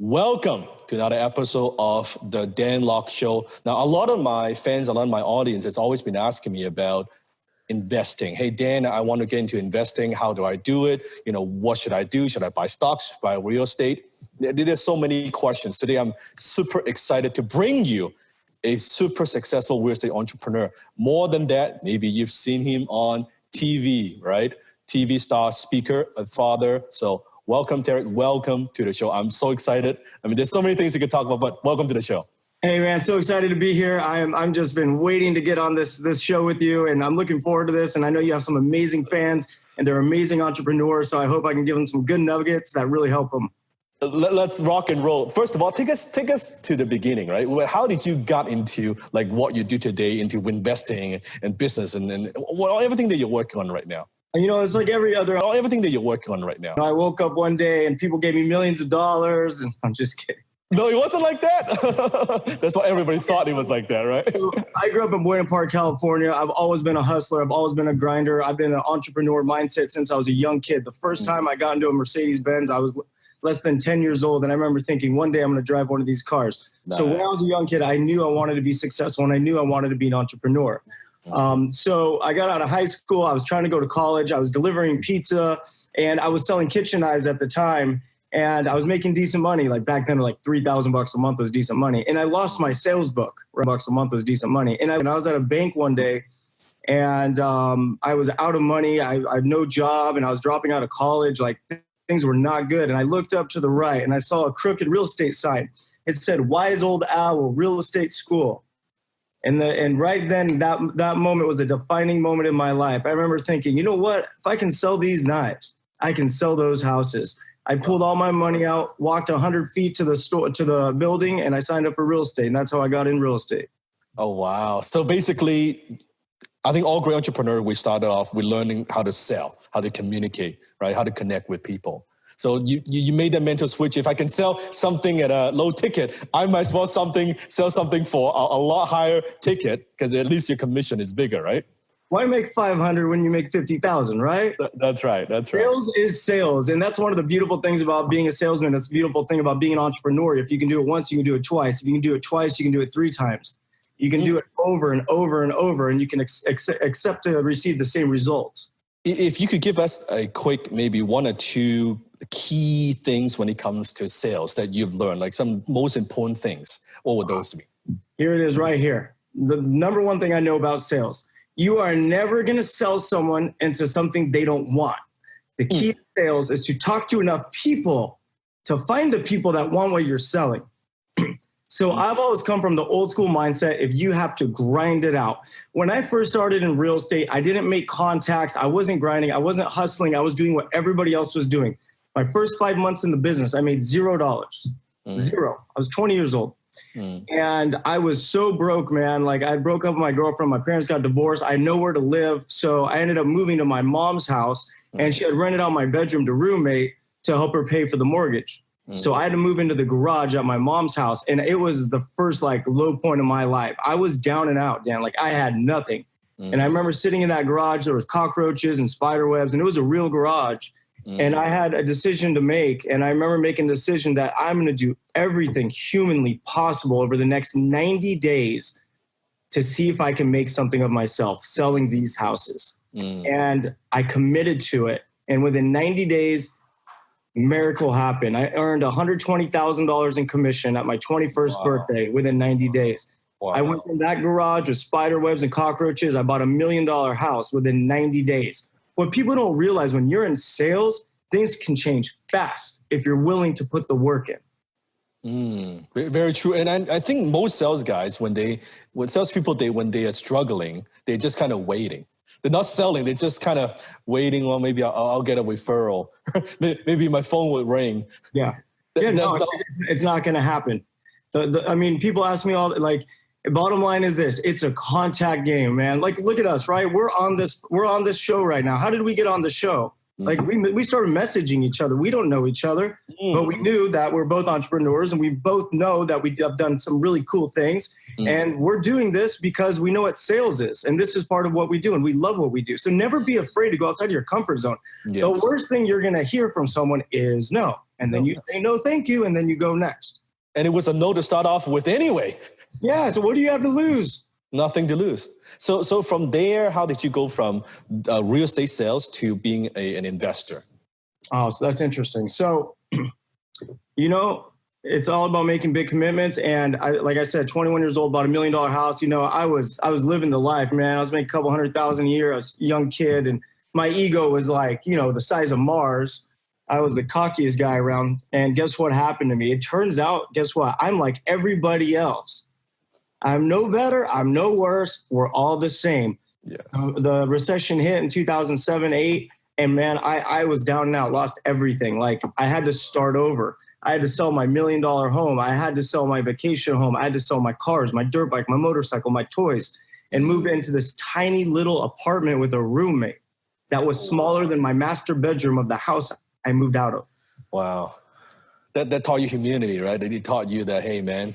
Welcome to another episode of the Dan Lok Show. Now, a lot of my fans, a lot of my audience has always been asking me about investing. Hey, Dan, I want to get into investing. How do I do it? You know, what should I do? Should I buy stocks, buy real estate? There's so many questions. Today, I'm super excited to bring you a super successful real estate entrepreneur. More than that, maybe you've seen him on TV, right? TV star, speaker, a father. So welcome, Tarek. Welcome to the show. I'm so excited. I mean, there's so many things you could talk about, but welcome to the show. Hey, man, so excited to be here. I'm just been waiting to get on this show with you, and I'm looking forward to this. And I know you have some amazing fans, and they're amazing entrepreneurs, so I hope I can give them some good nuggets that really help them. Let's rock and roll. First of all, take us to the beginning, right? How did you got into like what you do today, into investing and business and everything that you're working on right now? And, you know, it's like everything that you're working on right now. I woke up one day and people gave me millions of dollars, and I'm just kidding. No, it wasn't like that. That's why everybody thought it was like that, right? So I grew up in Buena Park, California. I've always been a hustler. I've always been a grinder. I've been an entrepreneur mindset since I was a young kid. The first time I got into a Mercedes-Benz, I was less than 10 years old. And I remember thinking, one day I'm going to drive one of these cars. Nice. So when I was a young kid, I knew I wanted to be successful, and I knew I wanted to be an entrepreneur. So I got out of high school. I was trying to go to college. I was delivering pizza, and I was selling kitchen knives at the time. And I was making decent money. Like back then, like $3,000 a month was decent money. And I lost my sales book. $1 a month was decent money. And I was at a bank one day, and I was out of money. I had no job, and I was dropping out of college. Like things were not good. And I looked up to the right, and I saw a crooked real estate sign. It said, "Wise Old Owl Real Estate School." And right then, that moment was a defining moment in my life. I remember thinking, you know what? If I can sell these knives, I can sell those houses. I pulled all my money out, walked 100 feet to the building, and I signed up for real estate. And that's how I got in real estate. Oh, wow. So basically, I think all great entrepreneurs, we started off with learning how to sell, how to communicate, right? How to connect with people. So you made that mental switch. If I can sell something at a low ticket, I might as well sell something for a lot higher ticket, because at least your commission is bigger, right? Why make 500 when you make 50,000, right? That's right. That's right. Sales is sales. And that's one of the beautiful things about being a salesman. That's the beautiful thing about being an entrepreneur. If you can do it once, you can do it twice. If you can do it twice, you can do it 3 times. You can do it over and over and over, and you can accept to receive the same results. If you could give us a quick, maybe 1 or 2 key things when it comes to sales that you've learned, like some most important things, what would those be? Here it is right here. The number one thing I know about sales: you are never going to sell someone into something they don't want. The key to sales is to talk to enough people to find the people that want what you're selling. So I've always come from the old school mindset. If you have to grind it out. When I first started in real estate, I didn't make contacts. I wasn't grinding. I wasn't hustling. I was doing what everybody else was doing. My first 5 months in the business, I made $0. Zero. I was 20 years old. And I was so broke, man. Like, I broke up with my girlfriend. My parents got divorced. I had nowhere to live. So I ended up moving to my mom's house, and she had rented out my bedroom to roommate to help her pay for the mortgage. So I had to move into the garage at my mom's house. And it was the first like low point of my life. I was down and out, Dan. Like, I had nothing. And I remember sitting in that garage. There was cockroaches and spider webs, and it was a real garage. And I had a decision to make. And I remember making a decision that I'm going to do everything humanly possible over the next 90 days to see if I can make something of myself selling these houses. And I committed to it. And within 90 days, miracle happened. I earned $120,000 in commission at my 21st birthday within 90 days. Wow. I went from that garage with spider webs and cockroaches. I bought $1 million house within 90 days. What people don't realize, when you're in sales, things can change fast if you're willing to put the work in. Very true. And I think most sales guys, when salespeople, when they are struggling, they're just kind of waiting. They're not selling. They're just kind of waiting. Well, maybe I'll get a referral. Maybe my phone will ring. Yeah. It's not going to happen. I mean, people ask me all, like, bottom line is this: it's a contact game, man. Like, look at us, right? We're on this show right now. How did we get on the show? Like, we started messaging each other. We don't know each other, but we knew that we're both entrepreneurs, and we both know that we have done some really cool things. And we're doing this because we know what sales is, and this is part of what we do, and we love what we do. So never be afraid to go outside of your comfort zone. Yes. The worst thing you're going to hear from someone is no. And then you say, no, thank you. And then you go next. And it was a no to start off with anyway. Yeah. So what do you have to lose? Nothing to lose. So from there, how did you go from real estate sales to being an investor? Oh, so that's interesting. So, it's all about making big commitments. And like I said, 21 years old, bought $1 million house. I was living the life, man. I was making a couple $100,000 a year. I was a young kid, and my ego was like, the size of Mars. I was the cockiest guy around. And guess what happened to me? It turns out, guess what? I'm like everybody else. I'm no better. I'm no worse. We're all the same. Yes. The recession hit in 2007, 8. And man, I was down and out, lost everything. Like I had to start over. I had to sell my $1 million home. I had to sell my vacation home. I had to sell my cars, my dirt bike, my motorcycle, my toys, and move into this tiny little apartment with a roommate that was smaller than my master bedroom of the house I moved out of. Wow. That taught you humility, right? It taught you that, hey, man,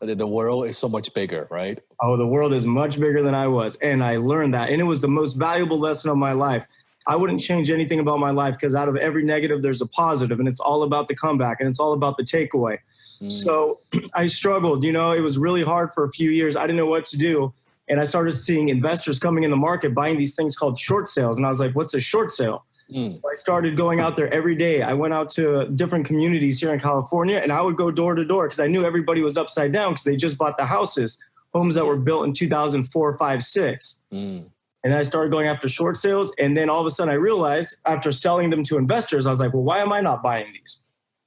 the world is so much bigger, right? Oh, the world is much bigger than I was. And I learned that. And it was the most valuable lesson of my life. I wouldn't change anything about my life because out of every negative, there's a positive, and it's all about the comeback, and it's all about the takeaway. So I struggled. It was really hard for a few years. I didn't know what to do. And I started seeing investors coming in the market buying these things called short sales. And I was like, what's a short sale? So I started going out there every day. I went out to different communities here in California, and I would go door to door because I knew everybody was upside down because they just bought the homes that were built in 2004, 5, 6. And I started going after short sales. And then all of a sudden I realized after selling them to investors, I was like, well, why am I not buying these?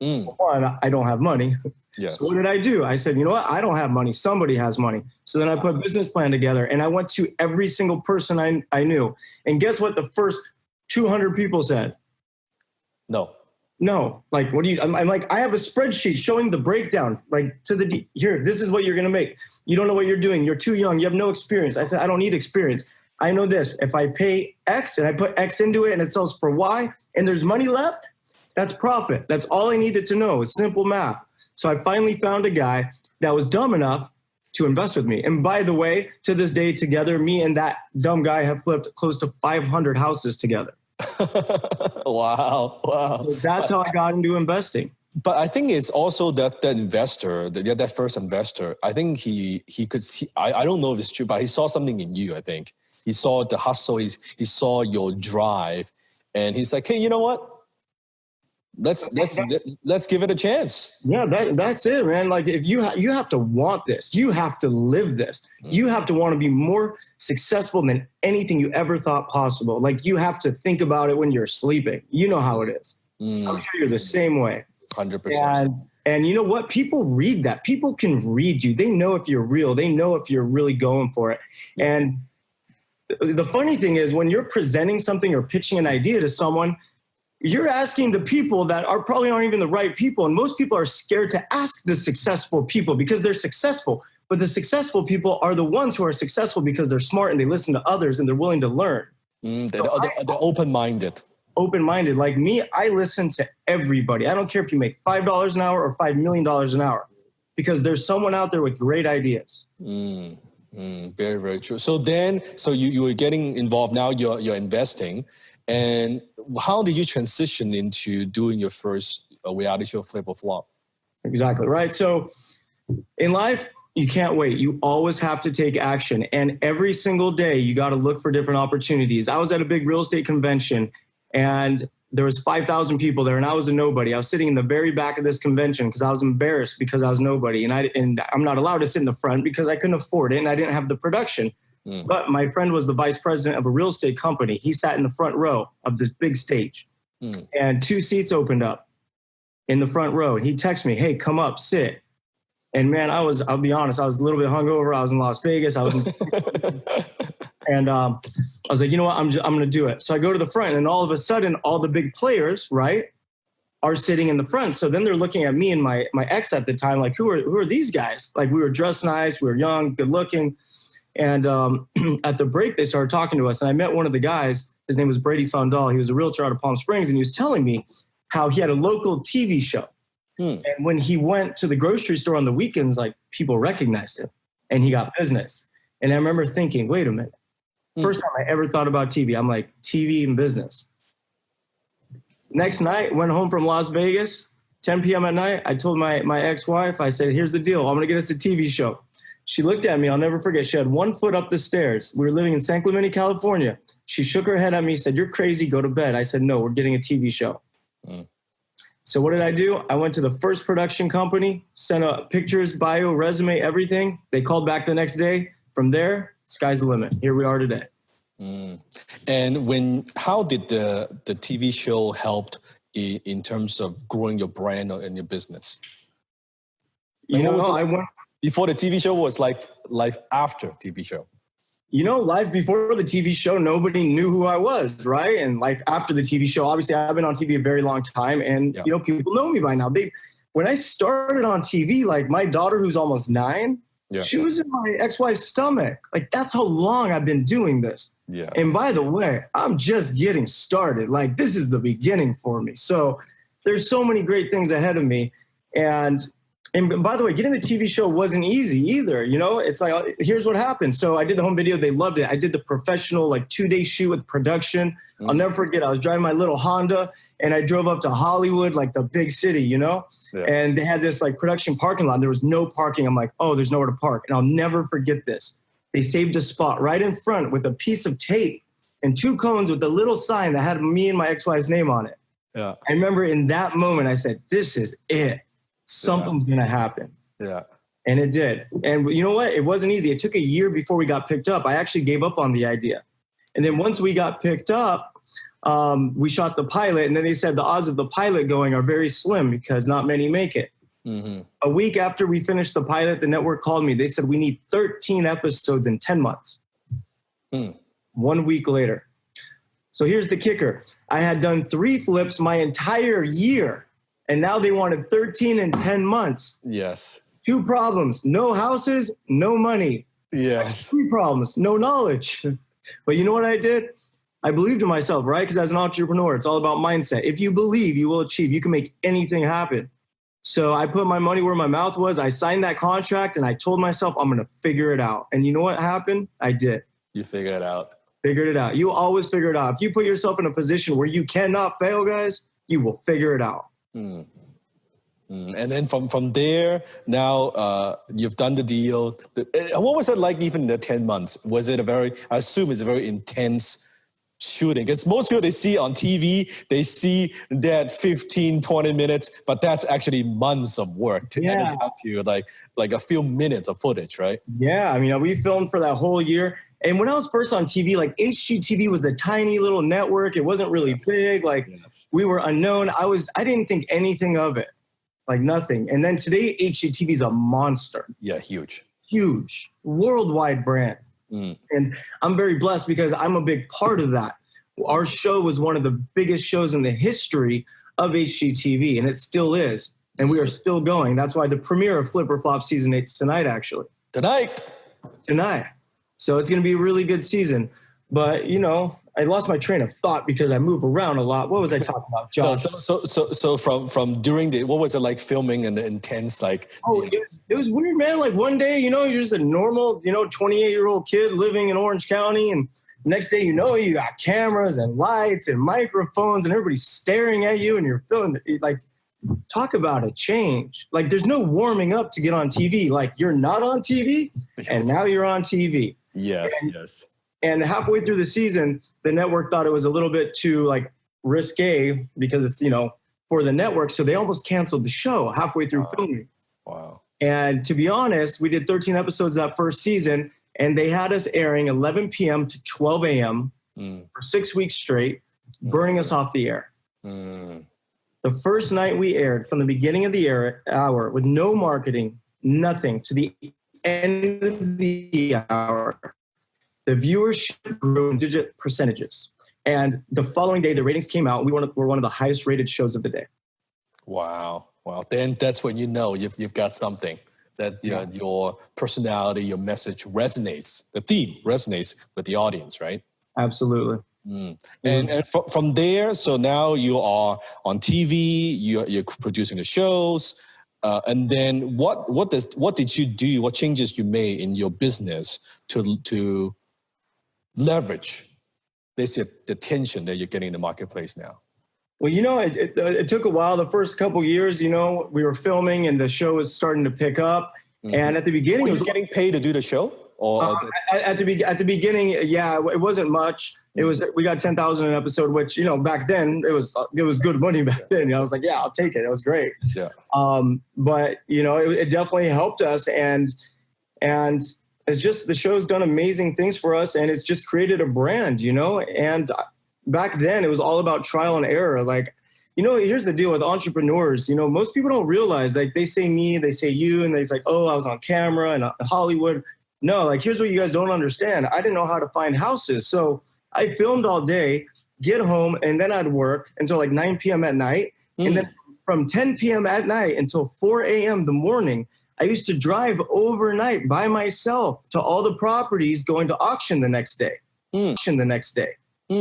Well, one, I don't have money. Yes. So what did I do? I said, you know what? I don't have money. Somebody has money. So then I put a business plan together, and I went to every single person I knew. And guess what the first 200 people said? No. Like, what do you, I'm like, I have a spreadsheet showing the breakdown, like here, this is what you're going to make. You don't know what you're doing. You're too young. You have no experience. I said, I don't need experience. I know this. If I pay X and I put X into it and it sells for Y and there's money left, that's profit. That's all I needed to know. It's simple math. So I finally found a guy that was dumb enough to invest with me. And by the way, to this day together, me and that dumb guy have flipped close to 500 houses together. Wow. So that's how I got into investing. But I think it's also that investor, that first investor, I think he could see, I don't know if it's true, but he saw something in you, I think. He saw the hustle, he saw your drive, and he's like, hey, you know what? Let's give it a chance. Yeah, that's it, man. Like if you have to want this, you have to live this. You have to want to be more successful than anything you ever thought possible. Like you have to think about it when you're sleeping. You know how it is. I'm sure you're the same way. 100%. And you know what? People read that. People can read you. They know if you're real. They know if you're really going for it. And the funny thing is when you're presenting something or pitching an idea to someone, you're asking the people that probably aren't even the right people. And most people are scared to ask the successful people because they're successful. But the successful people are the ones who are successful because they're smart and they listen to others and they're willing to learn. They're open-minded. Open-minded. Like me, I listen to everybody. I don't care if you make $5 an hour or $5 million an hour because there's someone out there with great ideas. Very, very true. So then, you were getting involved. Now you're investing. And how did you transition into doing your first reality show, Flip or Flop? Exactly, right? So in life, you can't wait. You always have to take action. And every single day, you got to look for different opportunities. I was at a big real estate convention, and there was 5,000 people there, and I was a nobody. I was sitting in the very back of this convention because I was embarrassed because I was nobody. And I'm not allowed to sit in the front because I couldn't afford it, and I didn't have the production. But my friend was the vice president of a real estate company. He sat in the front row of this big stage, and 2 seats opened up in the front row. And he texted me, hey, come up, sit. And man, I'll be honest, I was a little bit hungover. I was in Las Vegas. And I was like, you know what, I'm going to do it. So I go to the front, and all of a sudden, all the big players, right, are sitting in the front. So then they're looking at me and my ex at the time, like, who are these guys? Like, we were dressed nice, we were young, good looking. And at the break, they started talking to us. And I met one of the guys. His name was Brady Sondal. He was a realtor out of Palm Springs. And he was telling me how he had a local TV show. And when he went to the grocery store on the weekends, like, people recognized him and he got business. And I remember thinking, wait a minute. First time I ever thought about TV. I'm like, TV and business. Next night, went home from Las Vegas, 10 p.m. at night, I told my ex-wife, I said, here's the deal. I'm going to get us a TV show. She looked at me. I'll never forget. She had 1 foot up the stairs. We were living in San Clemente, California. She shook her head at me, said, you're crazy. Go to bed. I said, no, we're getting a TV show. So what did I do? I went to the first production company, sent pictures, bio, resume, everything. They called back the next day. From there, sky's the limit. Here we are today. And how did the TV show help in terms of growing your brand and your business? Before the TV show was like life after TV show. Life before the TV show, nobody knew who I was, right? And life after the TV show, obviously I've been on TV a very long time, and people know me by now. When I started on TV, like my daughter, who's almost 9, she was in my ex-wife's stomach. Like that's how long I've been doing this. Yeah. And by the way, I'm just getting started. Like this is the beginning for me. So there's so many great things ahead of me. And by the way, getting the TV show wasn't easy either. It's like, here's what happened. So I did the home video. They loved it. I did the professional 2-day shoot with production. I'll never forget. I was driving my little Honda and I drove up to Hollywood, like the big city, and they had this production parking lot. There was no parking. I'm like, oh, there's nowhere to park. And I'll never forget this. They saved a spot right in front with a piece of tape and 2 cones with a little sign that had me and my ex-wife's name on it. Yeah. I remember in that moment, I said, this is it. Something's going to happen. Yeah. And it did. And you know what? It wasn't easy. It took a year before we got picked up. I actually gave up on the idea. And then once we got picked up, we shot the pilot. And then they said the odds of the pilot going are very slim because not many make it. A week after we finished the pilot, the network called me. They said, we need 13 episodes in 10 months. 1 week later. So here's the kicker. I had done 3 flips my entire year. And now they wanted 13 in 10 months. Yes. 2 problems. No houses, no money. Yes. 3 problems. No knowledge. But you know what I did? I believed in myself, right? Because as an entrepreneur, it's all about mindset. If you believe, you will achieve. You can make anything happen. So I put my money where my mouth was. I signed that contract and I told myself I'm going to figure it out. And you know what happened? I did. You figured it out. Figured it out. You always figure it out. If you put yourself in a position where you cannot fail, guys, you will figure it out. And then from there, now you've done the deal. What was it like even in the 10 months? Was it I assume it's a very intense shooting? Because most people they see on TV, they see that 15, 20 minutes, but that's actually months of work to edit out to like a few minutes of footage, right? Yeah, I mean, we filmed for that whole year. And when I was first on TV, HGTV was a tiny little network. It wasn't really big. We were unknown. I didn't think anything of it, nothing. And then today, HGTV is a monster. Yeah, huge. Huge, worldwide brand. And I'm very blessed because I'm a big part of that. Our show was one of the biggest shows in the history of HGTV, and it still is. And we are still going. That's why the premiere of Flip or Flop Season 8 is tonight, actually. Tonight. So it's going to be a really good season. But, I lost my train of thought because I move around a lot. What was I talking about, John? So from during what was it like filming in the intense, it was weird, man. One day, you're just a normal, 28-year-old kid living in Orange County. And next day, you got cameras and lights and microphones and everybody's staring at you and you're feeling talk about a change. There's no warming up to get on TV. You're not on TV and now you're on TV. Yes, yes. And halfway through the season, the network thought it was a little bit too risque because it's, for the network. So they almost canceled the show halfway through filming. Wow. And to be honest, we did 13 episodes that first season and they had us airing 11 p.m. to 12 a.m. For 6 weeks straight, burning us off the air. The first night we aired from the beginning of the hour with no marketing, nothing to the end of the hour. The viewership grew in digit percentages. And the following day, the ratings came out. We were one of the highest rated shows of the day. Wow. Then that's when you've got something that your personality, your message resonates. The theme resonates with the audience, right? Absolutely. And from there, so now you are on TV, you're producing the shows. And then what did you do? What changes you made in your business to leverage the tension that you're getting in the marketplace now? Well, it took a while. The first couple years, we were filming and the show was starting to pick up. Mm-hmm. And at the beginning, were you getting paid to do the show? Or at the beginning, yeah, it wasn't much. It was, we got 10,000 an episode, which, back then it was good money back then. I was like, yeah, I'll take it. It was great. Yeah. But it definitely helped us. And it's just, the show's done amazing things for us, and it's just created a brand, and back then it was all about trial and error. Like, here's the deal with entrepreneurs, most people don't realize, like, they say me, they say you, and they're like, oh, I was on camera and Hollywood. No, like, here's what you guys don't understand. I didn't know how to find houses. So I filmed all day, get home, and then I'd work until like 9 p.m. at night. And then from 10 p.m. at night until 4 a.m. the morning, I used to drive overnight by myself to all the properties going to auction the next day.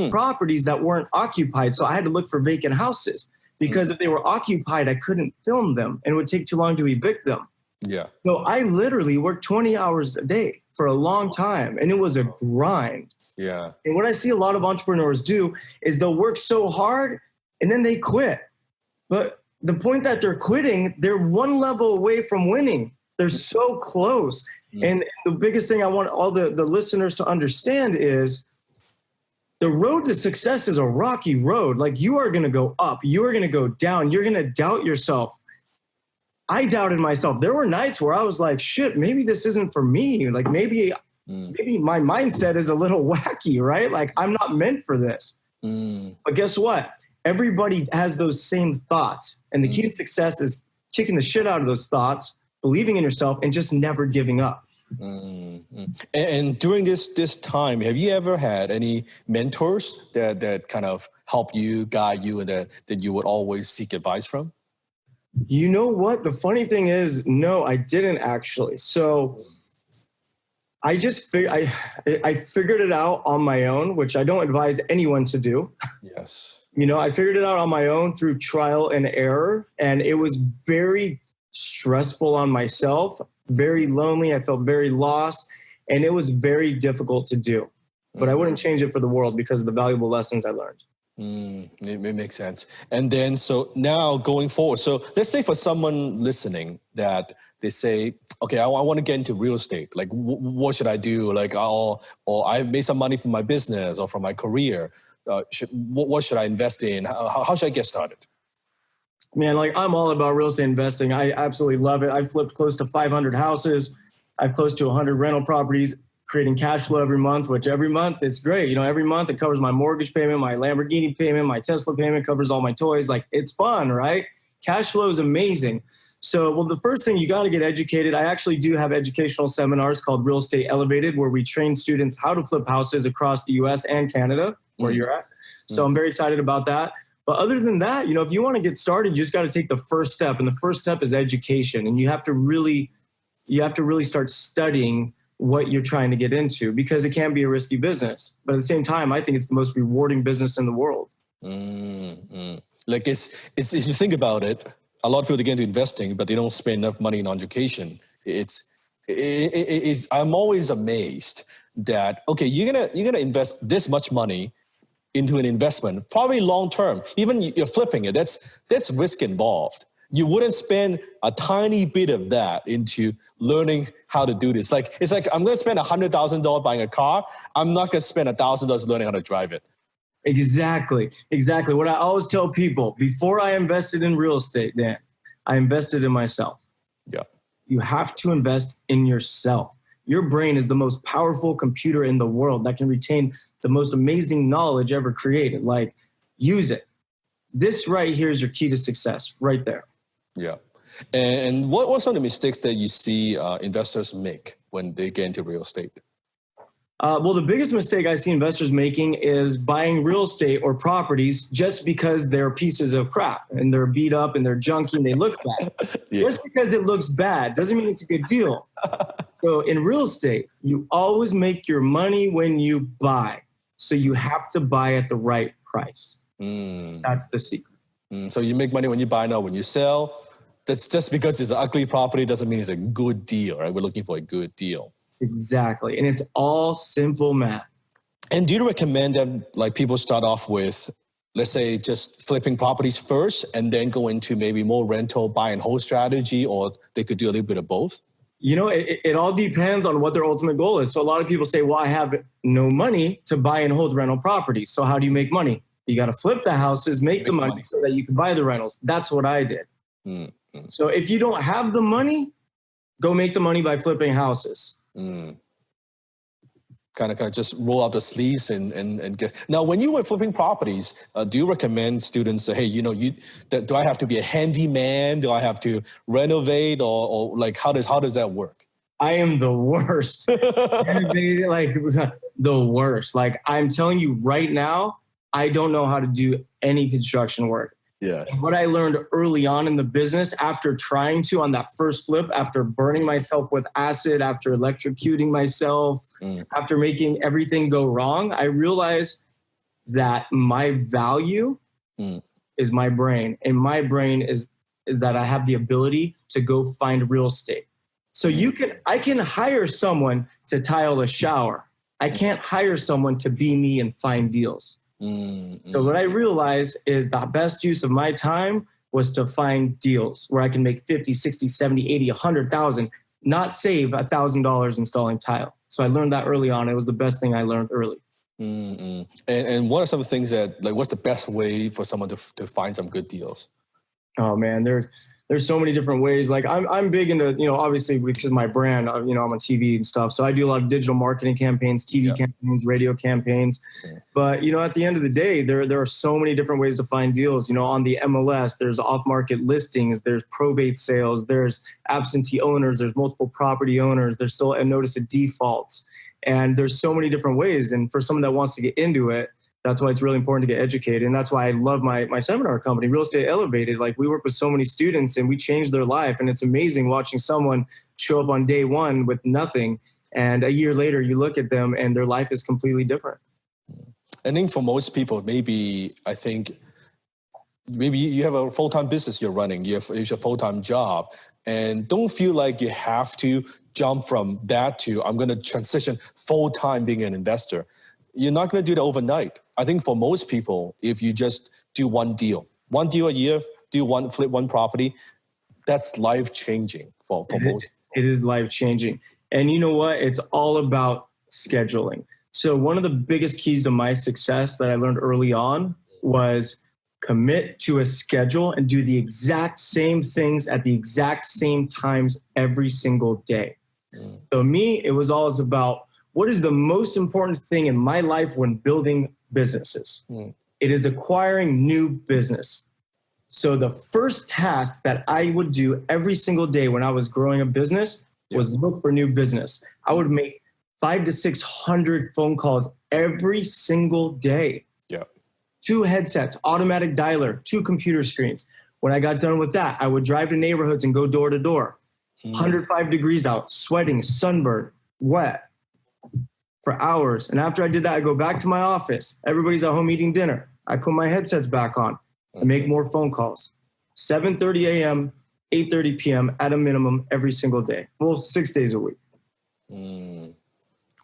Properties that weren't occupied. So I had to look for vacant houses, because if they were occupied, I couldn't film them and it would take too long to evict them. Yeah. So I literally worked 20 hours a day for a long time, and it was a grind. Yeah. And what I see a lot of entrepreneurs do is they'll work so hard and then they quit. But the point that they're quitting, they're one level away from winning. They're so close. And the biggest thing I want all the listeners to understand is the road to success is a rocky road. Like, you are going to go up, you are going to go down, you're going to doubt yourself. I doubted myself. There were nights where I was like, shit, maybe this isn't for me. Like, maybe my mindset is a little wacky, right? Like, I'm not meant for this. But guess what? Everybody has those same thoughts. And the key to success is kicking the shit out of those thoughts, believing in yourself, and just never giving up. And during this time, have you ever had any mentors that kind of help you, guide you, and that you would always seek advice from? You know what? The funny thing is, no, I didn't actually. So I just I figured it out on my own, which I don't advise anyone to do. Yes. I figured it out on my own through trial and error, and it was very stressful on myself, very lonely. I felt very lost, and it was very difficult to do. But I wouldn't change it for the world because of the valuable lessons I learned. It makes sense. And then, so now going forward, so let's say for someone listening that they say, okay, I want to get into real estate. Like, what should I do? Like, or I've made some money from my business or from my career. What should I invest in? How should I get started? Man, like, I'm all about real estate investing. I absolutely love it. I've flipped close to 500 houses. I've close to 100 rental properties, creating cash flow every month, which every month it's great. Every month it covers my mortgage payment, my Lamborghini payment, my Tesla payment, covers all my toys. Like, it's fun, right? Cash flow is amazing. So, well, the first thing, you got to get educated. I actually do have educational seminars called Real Estate Elevated, where we train students how to flip houses across the US and Canada, where you're at. So I'm very excited about that. But other than that, if you want to get started, you just got to take the first step. And the first step is education. And you have to really start studying what you're trying to get into, because it can be a risky business. But at the same time, I think it's the most rewarding business in the world. Like, it's if you think about it, a lot of people get into investing, but they don't spend enough money on education. I'm always amazed that, okay, you're gonna invest this much money into an investment, probably long term. Even you're flipping it, that's risk involved. You wouldn't spend a tiny bit of that into learning how to do this. Like, it's like, I'm going to spend $100,000 buying a car. I'm not going to spend $1,000 learning how to drive it. Exactly. What I always tell people, before I invested in real estate, Dan, I invested in myself. Yeah. You have to invest in yourself. Your brain is the most powerful computer in the world that can retain the most amazing knowledge ever created. Like, use it. This right here is your key to success, right there. Yeah. And what are some of the mistakes that you see investors make when they get into real estate? Well, the biggest mistake I see investors making is buying real estate or properties just because they're pieces of crap and they're beat up and they're junky and they look bad. Yeah. Just because it looks bad doesn't mean it's a good deal. So in real estate, you always make your money when you buy. So you have to buy at the right price. That's the secret. So you make money when you buy, not when you sell. That's just because it's an ugly property doesn't mean it's a good deal, right? We're looking for a good deal. Exactly. And it's all simple math. And do you recommend that, like, people start off with let's say, just flipping properties first and then go into maybe more rental, buy and hold strategy, or they could do a little bit of both? You know, it all depends on what their ultimate goal is. So a lot of people say, well, I have no money to buy and hold rental properties. So how do you make money? You got to flip the houses, make the money so that you can buy the rentals. That's what I did. Mm-hmm. So if you don't have the money, go make the money by flipping houses. Kind of just roll out the sleeves and get. Now, when you were flipping properties, do you recommend students say, hey, you know, do I have to be a handyman? Do I have to renovate, or like how does that work? I am the worst. Like the worst. Like I'm telling you right now, I don't know how to do any construction work. Yes. What I learned early on in the business, after trying to on that first flip, after burning myself with acid, after electrocuting myself, after making everything go wrong, I realized that my value is my brain. And my brain is that I have the ability to go find real estate. So I can hire someone to tile a shower. I can't hire someone to be me and find deals. So what I realized is the best use of my time was to find deals where I can make 50, 60, 70, 80, 100,000, not save $1,000 installing tile. So I learned that early on. It was the best thing I learned early. And what are some things that, like, what's the best way for someone to find some good deals? Oh man, there's so many different ways. Like I'm big into, you know, obviously because of my brand, you know, I'm on TV and stuff. So I do a lot of digital marketing campaigns, TV campaigns, radio campaigns. But, you know, at the end of the day, there are so many different ways to find deals. You know, on the MLS, there's off-market listings, there's probate sales, there's absentee owners, there's multiple property owners, there's still a notice of defaults. And there's so many different ways. And for someone that wants to get into it, that's why it's really important to get educated. And that's why I love my seminar company, Real Estate Elevated. Like we work with so many students and we change their life. And it's amazing watching someone show up on day one with nothing. And a year later, you look at them and their life is completely different. I think for most people, maybe you have a full-time business you're running. It's your full-time job. And don't feel like you have to jump from that to, I'm going to transition full-time being an investor. You're not going to do that overnight. I think for most people, if you just do one deal a year, flip one property, that's life-changing for most. It is life-changing. And you know what? It's all about scheduling. So one of the biggest keys to my success that I learned early on was commit to a schedule and do the exact same things at the exact same times every single day. So me, it was always about, what is the most important thing in my life when building businesses? It is acquiring new business. So the first task that I would do every single day when I was growing a business was look for new business. I would make 500 to 600 phone calls every single day. 2 headsets, automatic dialer, 2 computer screens. When I got done with that, I would drive to neighborhoods and go door to door. 105 degrees out, sweating, sunburned, wet. For hours. And after I did that, I go back to my office. Everybody's at home eating dinner. I put my headsets back on and make more phone calls. 7:30 a.m., 8:30 p.m. at a minimum every single day. Well, 6 days a week.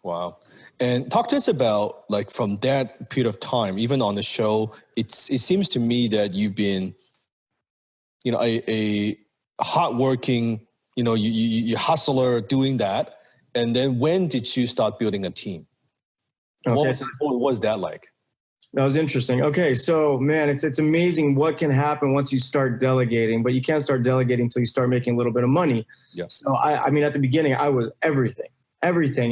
Wow. And talk to us about, like, from that period of time, even on the show, it seems to me that you've been, you know, a hardworking, you know, you hustler doing that. And then when did you start building a team? Okay. What was that like? That was interesting. Okay, so man, it's amazing what can happen once you start delegating, but you can't start delegating until you start making a little bit of money. Yes. So I mean, at the beginning, I was everything.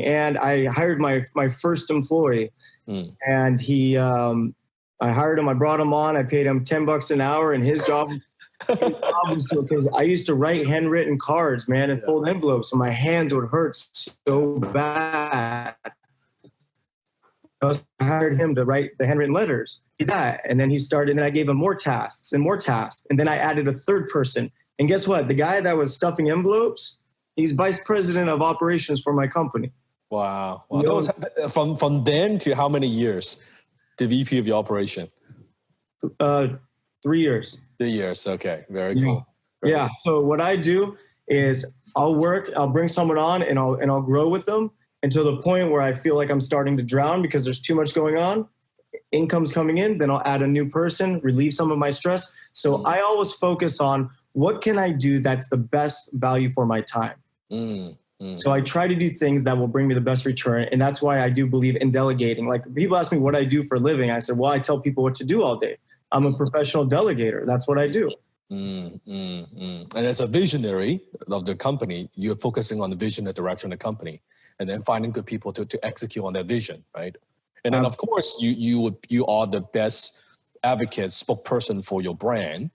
And I hired my first employee, and I hired him. I brought him on. I paid him $10 an hour, and his job was because I used to write handwritten cards, man, and fold envelopes, and my hands would hurt so bad. I hired him to write the handwritten letters. He did that, and then he started, and then I gave him more tasks, and then I added a third person. And guess what? The guy that was stuffing envelopes, he's vice president of operations for my company. Wow. That was, from then to how many years? The VP of your operation? 3 years. 3 years. Okay. Very cool. Yeah. So what I do is I'll bring someone on and I'll grow with them until the point where I feel like I'm starting to drown because there's too much going on. income's coming in, then I'll add a new person, relieve some of my stress. So I always focus on what can I do that's the best value for my time. So I try to do things that will bring me the best return. And that's why I do believe in delegating. Like people ask me what I do for a living. I said, well, I tell people what to do all day. I'm a professional delegator. That's what I do. And as a visionary of the company, you're focusing on the vision and direction of the company, and then finding good people to execute on that vision, right? And then, of course, you are the best advocate, spokesperson for your brand.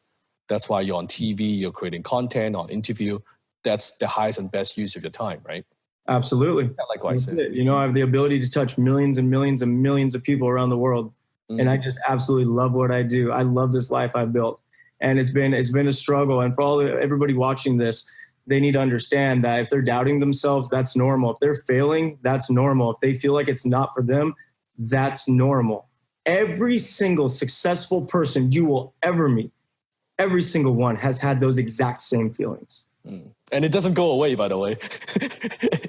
That's why you're on TV, you're creating content, on interview. That's the highest and best use of your time, right? Absolutely. Yeah, likewise. You know, I have the ability to touch millions and millions and millions of people around the world. And I just absolutely love what I do. I love this life I've built. And it's been a struggle. And for everybody watching this, they need to understand that if they're doubting themselves, that's normal. If they're failing, that's normal. If they feel like it's not for them, that's normal. Every single successful person you will ever meet, every single one has had those exact same feelings. And it doesn't go away, by the way.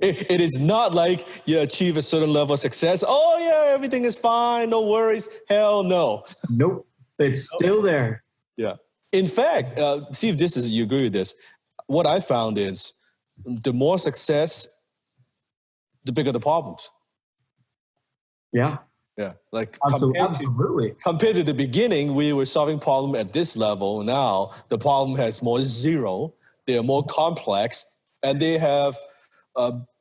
It is not like you achieve a certain level of success. Oh, yeah, everything is fine. No worries. Hell no. Nope. It's still there. Yeah. In fact, see if you agree with this. What I found is the more success, the bigger the problems. Yeah. Yeah. Like absolutely. Compared to the beginning, we were solving problem at this level. Now the problem has more zero. They are more complex, and they have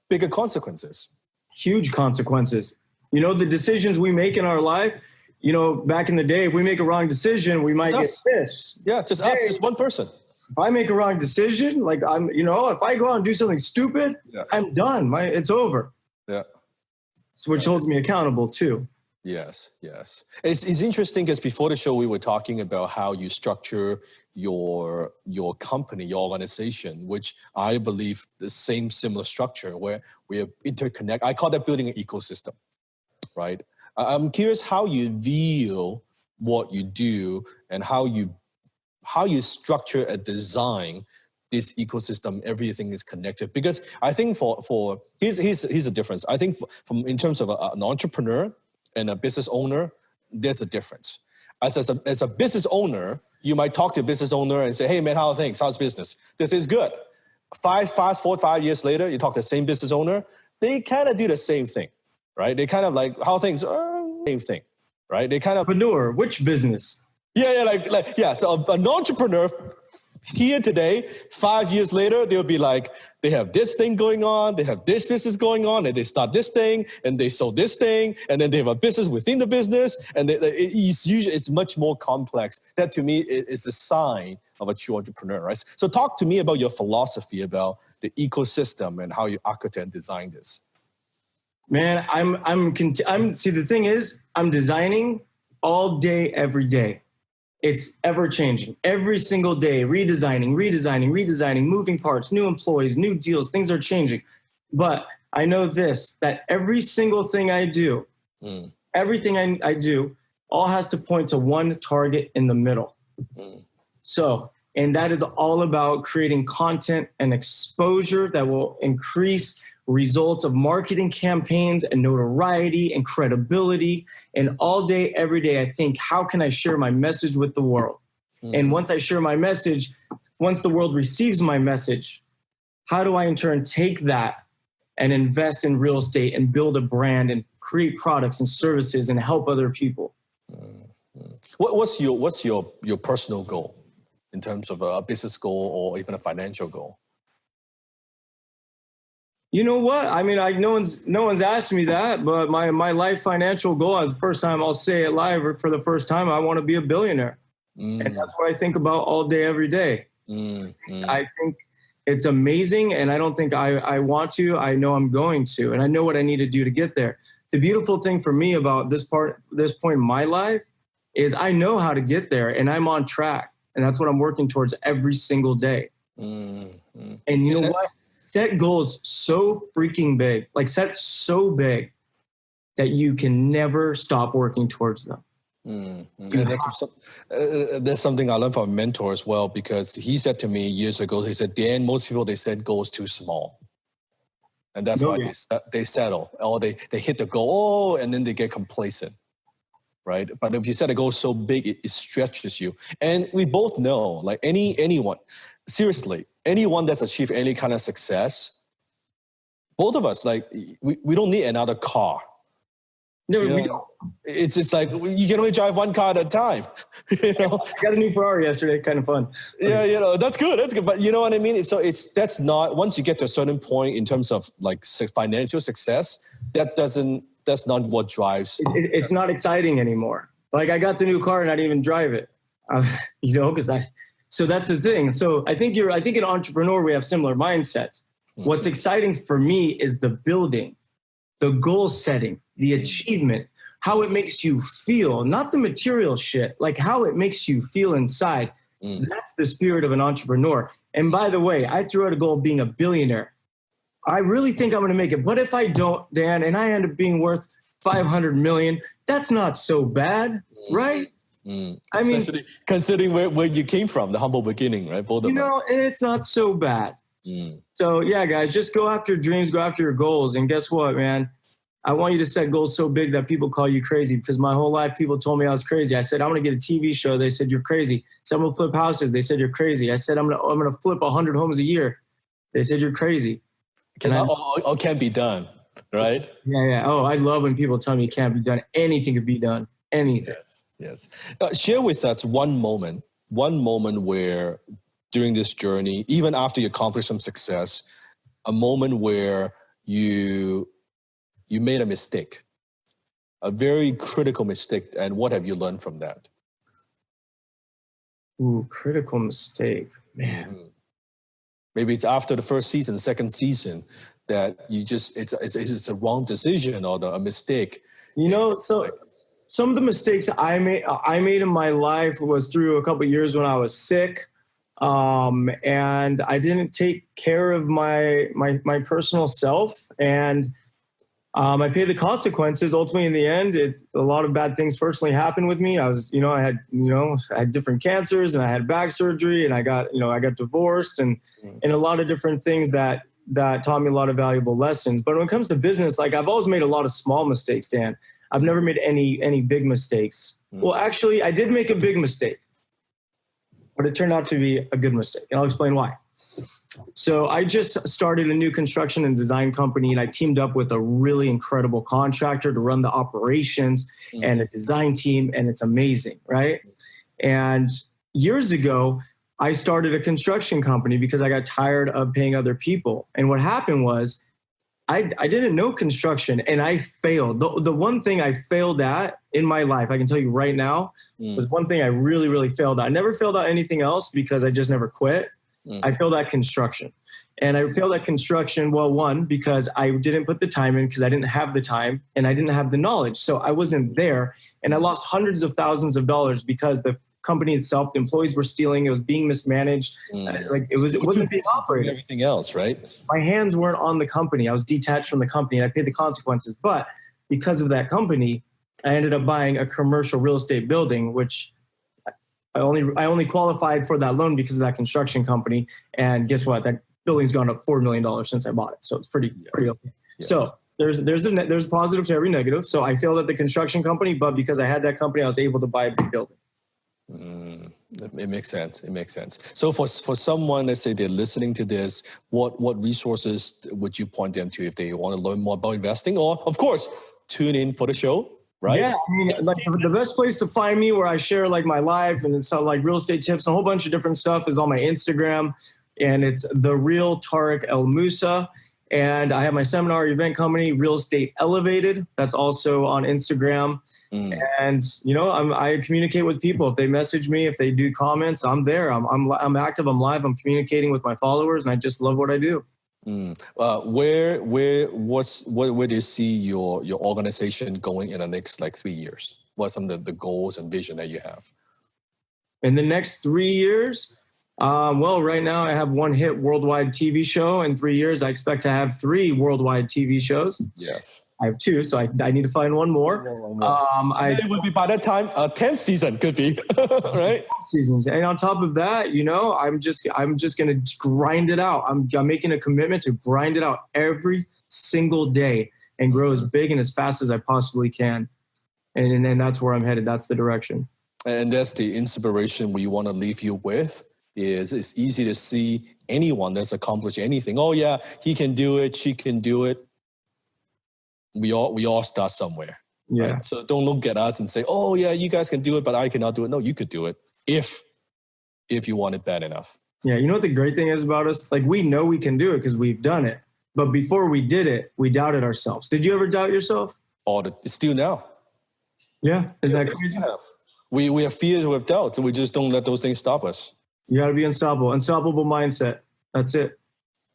bigger consequences. Huge consequences. You know, the decisions we make in our life, you know, back in the day, if we make a wrong decision, we might get pissed. Yeah, just us, just one person. If I make a wrong decision, like if I go out and do something stupid, I'm done. It's over. Yeah. So which holds me accountable too. Yes. It's interesting because before the show, we were talking about how you structure your company, your organization, which I believe the similar structure where we are interconnect. I call that building an ecosystem, right? I'm curious how you view what you do and how you structure and design this ecosystem. Everything is connected, because I think here's a difference. I think in terms of an entrepreneur and a business owner, there's a difference. As a business owner, you might talk to a business owner and say, hey man, how are things? How's business? This is good. Fast forward 5 years later, you talk to the same business owner, they kind of do the same thing, right? They kind of like, how things are, same thing, right? They kind of... Entrepreneur, which business? Yeah. So an entrepreneur here today, 5 years later, they'll be like, they have this thing going on, they have this business going on, and they start this thing, and they sold this thing, and then they have a business within the business, and it's much more complex. That to me is a sign of a true entrepreneur, right? So talk to me about your philosophy about the ecosystem and how you architect and design this. Man, see, the thing is, I'm designing all day, every day. It's ever changing every single day, redesigning, moving parts, new employees, new deals, things are changing. But I know this, that every single thing I do, everything I do, all has to point to one target in the middle. So, and that is all about creating content and exposure that will increase results of marketing campaigns and notoriety and credibility. And all day, every day, I think, how can I share my message with the world? And once I share my message, once the world receives my message, how do I in turn take that and invest in real estate and build a brand and create products and services and help other people? What's your personal goal in terms of a business goal or even a financial goal? You know what? I mean, no one's asked me that, but my life financial goal, the first time I'll say it live for the first time, I want to be a billionaire. And that's what I think about all day, every day. I think it's amazing, and I don't think I want to. I know I'm going to, and I know what I need to do to get there. The beautiful thing for me about this point in my life is I know how to get there, and I'm on track, and that's what I'm working towards every single day. And you know what? Set goals so freaking big, like set so big that you can never stop working towards them. That's something I learned from a mentor as well, because he said to me years ago, he said, Dan, most people, they set goals too small. And that's why they settle, or they hit the goal, and then they get complacent, right? But if you set a goal so big, it stretches you. And we both know, like anyone, seriously, anyone that's achieved any kind of success, both of us, like we don't need another car. No, we don't. It's just like you can only drive one car at a time. You know? I got a new Ferrari yesterday, kind of fun. Yeah, you know, that's good. But you know what I mean? That's not, once you get to a certain point in terms of like financial success, that's not what drives. It's not exciting anymore. Like I got the new car and I didn't even drive it, you know, so that's the thing. So I think an entrepreneur, we have similar mindsets. Mm-hmm. What's exciting for me is the building, the goal setting, the achievement, how it makes you feel, not the material shit, like how it makes you feel inside. That's the spirit of an entrepreneur. And by the way, I threw out a goal of being a billionaire. I really think I'm going to make it. But if I don't, Dan, and I end up being worth 500 million, that's not so bad, right? I mean, considering where you came from, the humble beginning, right? Both of us. You know, and it's not so bad. So yeah, guys, just go after your dreams, go after your goals. And guess what, man? I want you to set goals so big that people call you crazy, because my whole life people told me I was crazy. I said, I'm going to get a TV show. They said, you're crazy. I said, I'm going to flip houses. They said, you're crazy. I said, I'm going to flip 100 homes a year. They said, you're crazy. All can be done, right? Yeah. Oh, I love when people tell me it can't be done. Anything could be done. Anything. Yes. Share with us one moment where during this journey, even after you accomplish some success, a moment where you made a mistake, a very critical mistake, and what have you learned from that? Ooh, critical mistake, man. Maybe it's after the first season, second season, that you just, it's a wrong decision or a mistake. You know, so some of the mistakes I made in my life was through a couple of years when I was sick. And I didn't take care of my personal self, and I paid the consequences. Ultimately, in the end, a lot of bad things personally happened with me. I had different cancers, and I had back surgery, and I got divorced, and a lot of different things that taught me a lot of valuable lessons. But when it comes to business, like I've always made a lot of small mistakes, Dan. I've never made any big mistakes. Well, actually, I did make a big mistake, but it turned out to be a good mistake, and I'll explain why. So I just started a new construction and design company, and I teamed up with a really incredible contractor to run the operations and a design team, and it's amazing, right? And years ago, I started a construction company because I got tired of paying other people. And what happened was I didn't know construction, and I failed. The one thing I failed at in my life, I can tell you right now, was one thing I really, really failed at. I never failed at anything else because I just never quit. I failed at construction. And I failed at construction, well, one, because I didn't put the time in because I didn't have the time and I didn't have the knowledge. So I wasn't there, and I lost hundreds of thousands of dollars because the company itself, the employees were stealing, it was being mismanaged. It wasn't being operated. Everything else, right? My hands weren't on the company. I was detached from the company, and I paid the consequences. But because of that company, I ended up buying a commercial real estate building, which I only qualified for that loan because of that construction company. And guess what? That building's gone up $4 million since I bought it. So it's pretty okay. Yes. So there's positive to every negative. So I failed at the construction company, but because I had that company, I was able to buy a big building. It makes sense. So for someone, let's say they're listening to this, what resources would you point them to if they want to learn more about investing? Or, of course, tune in for the show, right? Yeah, I mean, like the best place to find me, where I share like my life and it's like real estate tips and a whole bunch of different stuff, is on my Instagram, and it's The Real Tariq El Musa. And I have my seminar event company, Real Estate Elevated. That's also on Instagram. And I communicate with people. If they message me, if they do comments, I'm there. I'm active. I'm live. I'm communicating with my followers, and I just love what I do. Where do you see your organization going in the next 3 years? What are some of the goals and vision that you have? In the next 3 years? Well, right now I have one hit worldwide TV show. In 3 years, I expect to have 3 worldwide TV shows. Yes. I have 2, so I need to find one more. It would be by that time, 10th season could be, right? Seasons. And on top of that, I'm just going to grind it out. I'm making a commitment to grind it out every single day and grow as big and as fast as I possibly can. And that's where I'm headed. That's the direction. And that's the inspiration we want to leave you with. Is it's easy to see anyone that's accomplished anything. Oh yeah, he can do it. She can do it. We all start somewhere. Yeah. Right? So don't look at us and say, oh yeah, you guys can do it, but I cannot do it. No, you could do it if you want it bad enough. Yeah. You know what the great thing is about us? Like, we know we can do it because we've done it. But before we did it, we doubted ourselves. Did you ever doubt yourself? Still now. Yeah. Is that crazy? We have fears, we have doubts, and we just don't let those things stop us. You got to be unstoppable. Unstoppable mindset. That's it.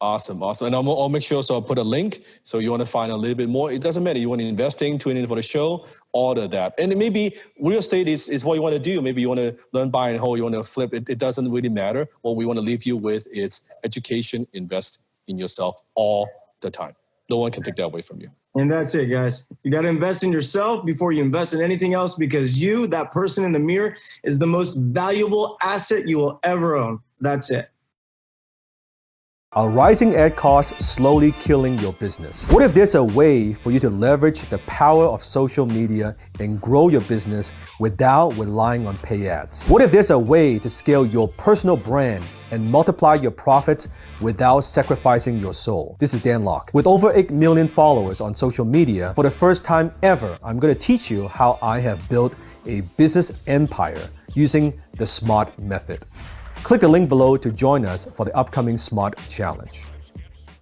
Awesome. And I'll make sure, so I'll put a link. So you want to find a little bit more. It doesn't matter. You want to investing, tune in for the show, order that. And maybe real estate is what you want to do. Maybe you want to learn buy and hold, you want to flip. It doesn't really matter. What we want to leave you with is education, invest in yourself all the time. No one can take that away from you. And that's it, guys. You got to invest in yourself before you invest in anything else, because you, that person in the mirror, is the most valuable asset you will ever own. That's it. Are rising ad costs slowly killing your business? What if there's a way for you to leverage the power of social media and grow your business without relying on pay ads? What if there's a way to scale your personal brand and multiply your profits without sacrificing your soul? This is Dan Lok. With over 8 million followers on social media, for the first time ever, I'm going to teach you how I have built a business empire using the SMART method. Click the link below to join us for the upcoming SMART Challenge.